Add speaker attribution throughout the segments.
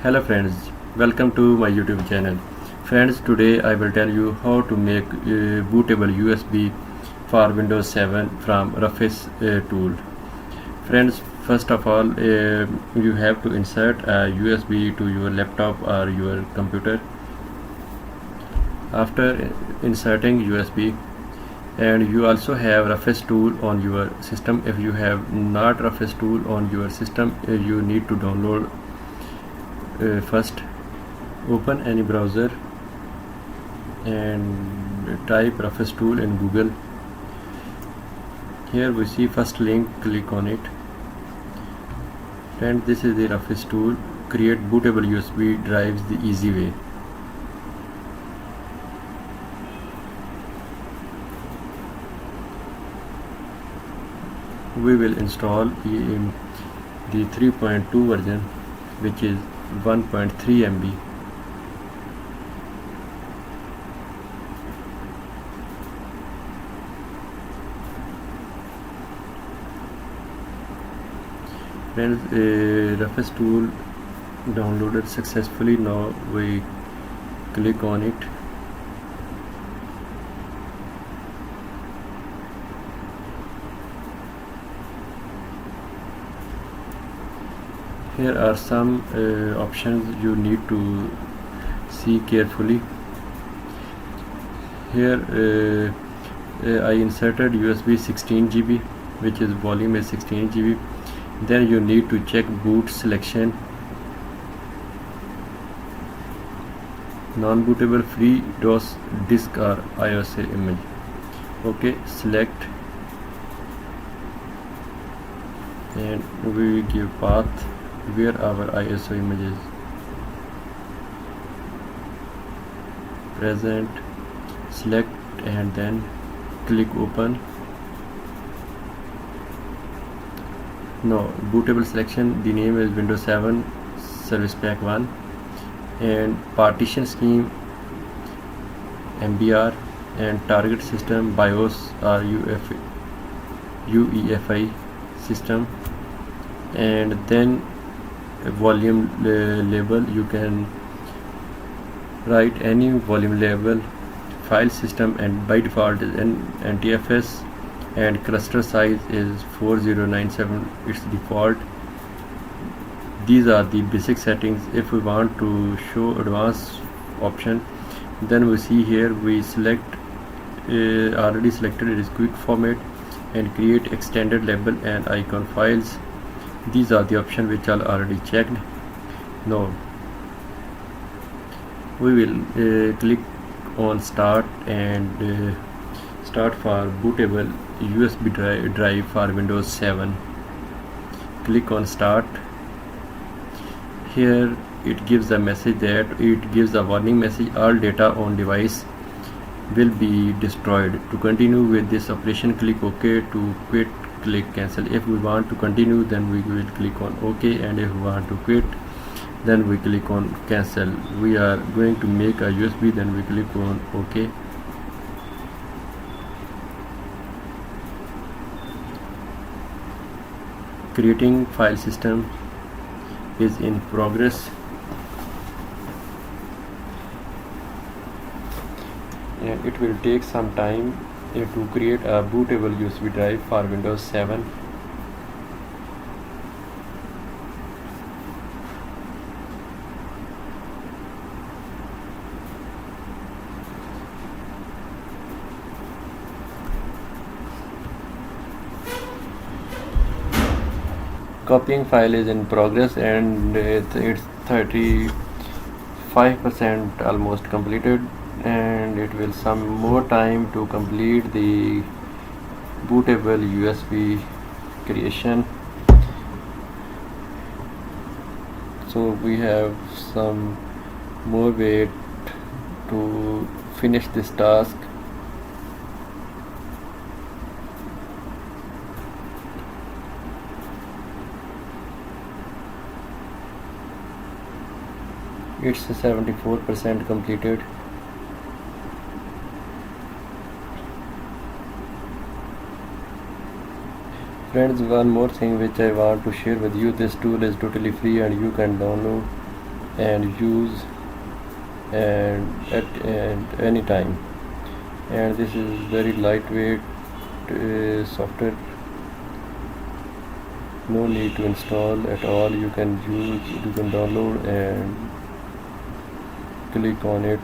Speaker 1: Hello friends, welcome to my YouTube channel. Friends, today I will tell you how to make bootable USB for Windows 7 from rufus tool. Friends, first of all, you have to insert a USB to your laptop or your computer. After inserting USB, and you also have rufus tool on your system. If you have not rufus tool on your system, you need to download. First, open any browser and type rufus tool in Google. Here we see first link, click on it. And this is the rufus tool. Create bootable USB drives the easy way. We will install the 3.2 version, which is 1.3 MB. Friends, rufus tool downloaded successfully. Now we click on it. Here are some options you need to see carefully. Here I inserted USB 16 GB, which is volume is 16 GB. Then you need to check boot selection. Non-bootable free DOS disk or ISO image. Okay, select and we give path where our ISO image is present. Select and then click open. No, bootable selection, the name is Windows 7 Service Pack 1 and partition scheme MBR and target system BIOS or UEFI system, and then volume label. You can write any volume label. File system and by default is NTFS and cluster size is 4097. It's default. These are the basic settings. If we want to show advanced option, then we see here we select already selected, it is quick format and create extended label and icon files. These are the options which are already checked. Now we will click on start and start for bootable USB drive for Windows 7. Click on start. Here it gives a message that it gives a warning message, all data on device will be destroyed. To continue with this operation, click OK. To quit, click cancel. If we want to continue, then we will click on OK, and if we want to quit, then we click on cancel. We are going to make a USB, then we click on OK. Creating file system is in progress, and it will take some time to create a bootable USB drive for Windows 7. Copying file is in progress and it's 35% almost completed, and it will some more time to complete the bootable USB creation. So we have some more wait to finish this task. It's 74% completed. Friends, one more thing which I want to share with you. This tool is totally free and you can download and use at any time. And this is very lightweight software, no need to install at all. You can download and click on it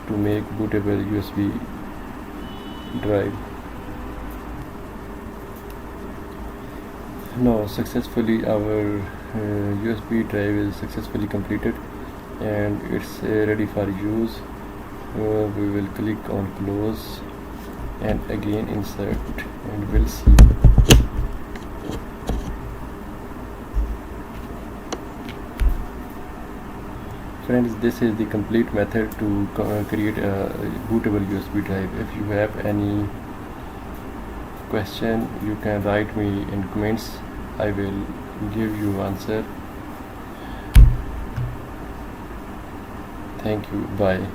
Speaker 1: to make bootable USB drive. Now successfully our USB drive is successfully completed and it's ready for use. We will click on close and again insert and we'll see. Friends, this is the complete method to create a bootable USB drive. If you have any question, you can write me in comments. I will give you answer. Thank you. Bye.